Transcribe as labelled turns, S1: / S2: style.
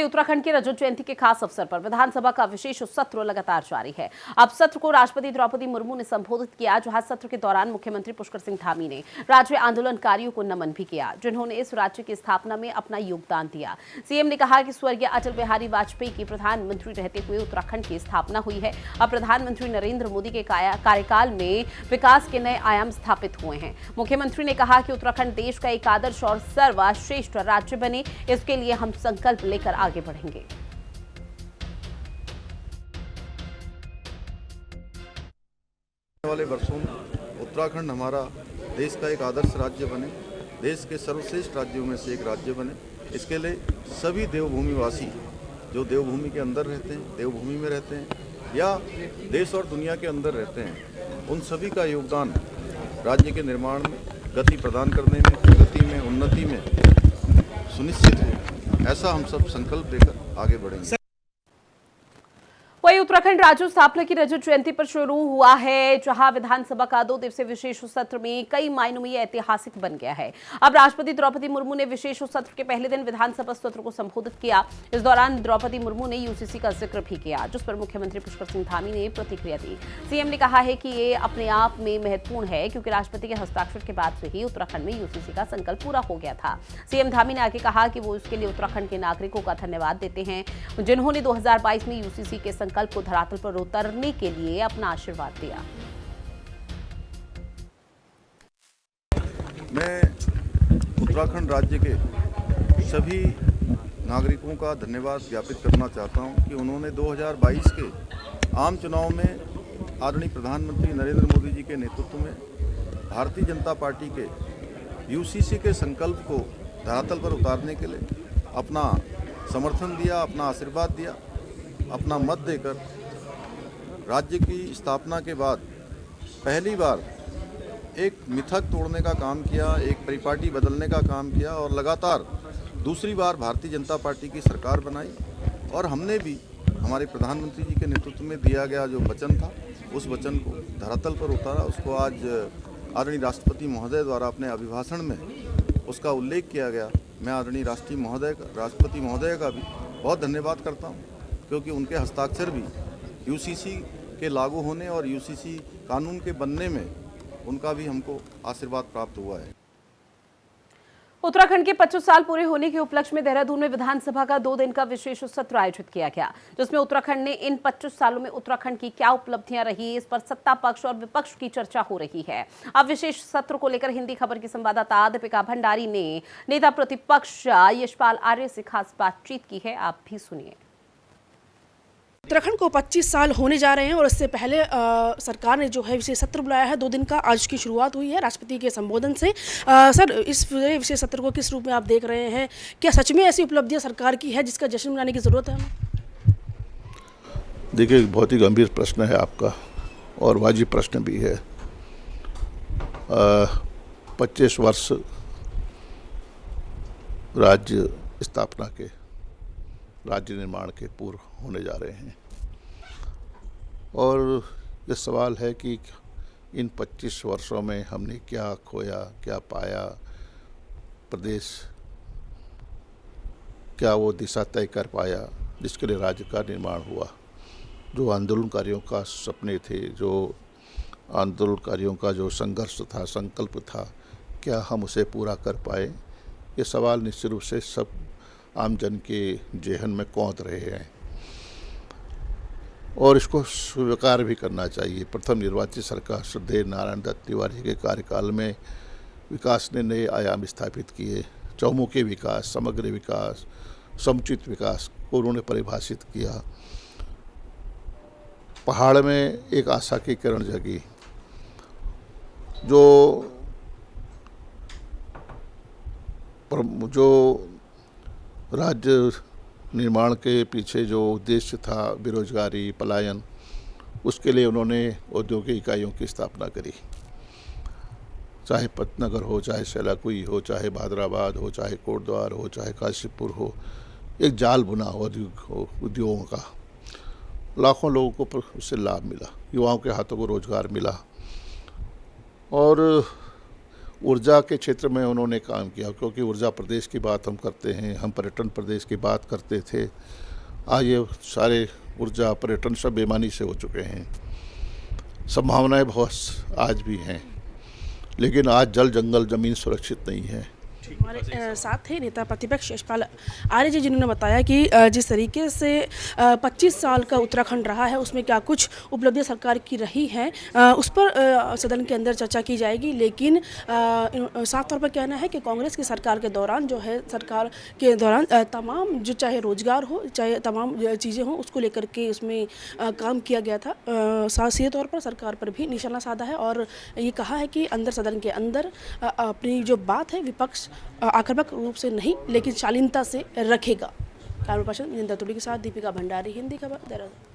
S1: वहीं उत्तराखंड के रजत जयंती के खास अवसर पर विधानसभा का विशेष सत्र लगातार जारी है। अब सत्र को राष्ट्रपति द्रौपदी मुर्मू ने संबोधित किया, जहां सत्र के दौरान मुख्यमंत्री पुष्कर सिंह धामी ने राज्य आंदोलनकारियों को नमन भी किया, जिन्होंने इस राज्य की स्थापना में अपना योगदान दिया। सीएम ने कहा कि स्वर्गीय अटल बिहारी वाजपेयी की प्रधानमंत्री रहते हुए उत्तराखंड की स्थापना हुई है। अब प्रधानमंत्री नरेंद्र मोदी के कार्यकाल में विकास के नए आयाम स्थापित हुए हैं। मुख्यमंत्री ने कहा कि उत्तराखंड देश का एक आदर्श और सर्वश्रेष्ठ राज्य बने, इसके लिए हम संकल्प लेकर आगे बढ़ेंगे।
S2: वाले वर्षों में उत्तराखंड हमारा देश का एक आदर्श राज्य बने, देश के सर्वश्रेष्ठ राज्यों में से एक राज्य बने। इसके लिए सभी देवभूमि वासी जो देवभूमि के अंदर रहते हैं, देवभूमि में रहते हैं या देश और दुनिया के अंदर रहते हैं, उन सभी का योगदान राज्य के निर्माण में, गति प्रदान करने में, प्रगति में, उन्नति में सुनिश्चित है। ऐसा हम सब संकल्प लेकर आगे बढ़ेंगे।
S1: वहीं उत्तराखंड राज्य स्थापना की रजत जयंती पर शुरू हुआ है, जहां विधानसभा का 2 दिवसीय विशेष सत्र में कई मायनों में ऐतिहासिक बन गया है। अब राष्ट्रपति द्रौपदी मुर्मू ने विशेष सत्र के पहले दिन विधानसभा सत्र को संबोधित किया। इस दौरान द्रौपदी मुर्मू ने यूसीसी का जिक्र भी किया, जिस पर मुख्यमंत्री पुष्कर सिंह धामी ने प्रतिक्रिया दी। सीएम ने कहा है कि ये अपने आप में महत्वपूर्ण है, क्योंकि राष्ट्रपति के हस्ताक्षर के बाद से ही उत्तराखंड में यूसीसी का संकल्प पूरा हो गया था। सीएम धामी ने आगे कहा कि वो इसके लिए उत्तराखंड के नागरिकों का धन्यवाद देते हैं, जिन्होंने 2022 में यूसीसी के संकल्प को धरातल पर उतरने के लिए अपना आशीर्वाद दिया।
S2: मैं उत्तराखंड राज्य के सभी नागरिकों का धन्यवाद ज्ञापित करना चाहता हूं कि उन्होंने 2022 के आम चुनाव में आदरणीय प्रधानमंत्री नरेंद्र मोदी जी के नेतृत्व में भारतीय जनता पार्टी के यूसीसी के संकल्प को धरातल पर उतारने के लिए अपना समर्थन दिया, अपना आशीर्वाद दिया, अपना मत देकर राज्य की स्थापना के बाद पहली बार एक मिथक तोड़ने का काम किया, एक परिपाटी बदलने का काम किया और लगातार दूसरी बार भारतीय जनता पार्टी की सरकार बनाई। और हमने भी हमारे प्रधानमंत्री जी के नेतृत्व में दिया गया जो वचन था, उस वचन को धरातल पर उतारा। उसको आज आदरणीय राष्ट्रपति महोदय द्वारा अपने अभिभाषण में उसका उल्लेख किया गया। मैं आदरणीय राष्ट्रपति महोदय का भी बहुत धन्यवाद करता हूँ, क्योंकि उनके हस्ताक्षर भी यूसीसी के लागू होने और यूसीसी कानून के बनने में उनका भी हमको आशीर्वाद प्राप्त हुआ है।
S1: उत्तराखंड के 25 साल पूरे होने के उपलक्ष्य में देहरादून में विधानसभा का 2 दिन का विशेष सत्र आयोजित किया गया, जिसमें उत्तराखंड ने इन 25 सालों में उत्तराखंड की क्या उपलब्धियां रही, इस पर सत्ता पक्ष और विपक्ष की चर्चा हो रही है। अब विशेष सत्र को लेकर हिंदी खबर की संवाददाता दीपिका भंडारी ने नेता प्रतिपक्ष यशपाल आर्य से खास बातचीत की है, आप भी सुनिए।
S3: उत्तराखंड को 25 साल होने जा रहे हैं और इससे पहले सरकार ने जो है विशेष सत्र बुलाया है 2 दिन का। आज की शुरुआत हुई है राष्ट्रपति के संबोधन से। सर, इस विशेष सत्र को किस रूप में आप देख रहे हैं? क्या सच में ऐसी उपलब्धियां सरकार की है जिसका जश्न मनाने की ज़रूरत है?
S4: देखिए, बहुत ही गंभीर प्रश्न है आपका और वाजिब प्रश्न भी है। 25 वर्ष राज्य स्थापना के, राज्य निर्माण के पूर्व होने जा रहे हैं और ये सवाल है कि इन 25 वर्षों में हमने क्या खोया, क्या पाया, प्रदेश क्या वो दिशा तय कर पाया जिसके लिए राज्य का निर्माण हुआ। जो आंदोलनकारियों का सपने थे, जो आंदोलनकारियों का जो संघर्ष था, संकल्प था, क्या हम उसे पूरा कर पाए? ये सवाल निश्चित रूप से सब आम जन के जेहन में कौंध रहे हैं और इसको स्वीकार भी करना चाहिए। प्रथम निर्वाचित सरकार श्रद्धेय नारायण दत्त तिवारी के कार्यकाल में विकास ने नए आयाम स्थापित किए। चौमुखी विकास, समग्र विकास, समुचित विकास को उन्होंने परिभाषित किया। पहाड़ में एक आशा की किरण जगी। जो राज्य निर्माण के पीछे जो उद्देश्य था, बेरोजगारी, पलायन, उसके लिए उन्होंने औद्योगिक इकाइयों की स्थापना करी। चाहे पतनगर हो, चाहे सैलाकुई हो, चाहे भादराबाद हो, चाहे कोटद्वार हो, चाहे काशीपुर हो, एक जाल बुना उद्योगों का। लाखों लोगों को उससे लाभ मिला, युवाओं के हाथों को रोजगार मिला और ऊर्जा के क्षेत्र में उन्होंने काम किया, क्योंकि ऊर्जा प्रदेश की बात हम करते हैं, हम पर्यटन प्रदेश की बात करते थे। आज ये सारे ऊर्जा पर्यटन सब बेमानी से हो चुके हैं। संभावनाएं बहुत आज भी हैं, लेकिन आज जल जंगल ज़मीन सुरक्षित नहीं है।
S3: हमारे साथ थे नेता प्रतिपक्ष यशपाल आर्य जी, जिन्होंने बताया कि जिस तरीके से 25 साल का उत्तराखंड रहा है उसमें क्या कुछ उपलब्धियां सरकार की रही हैं उस पर सदन के अंदर चर्चा की जाएगी। लेकिन साफ तौर पर कहना है कि कांग्रेस की सरकार के दौरान जो है, सरकार के दौरान तमाम जो चाहे रोजगार हो, चाहे तमाम चीज़ें हों, उसको लेकर के उसमें काम किया गया था। सीधे तौर पर सरकार पर भी निशाना साधा है और ये कहा है कि अंदर सदन के अंदर अपनी जो बात है विपक्ष आक्रामक रूप से नहीं लेकिन शालीनता से रखेगा। कैमरा पर्सन मिलिंद दत्तुड़ी के साथ दीपिका भंडारी, हिंदी खबर, देहरादून।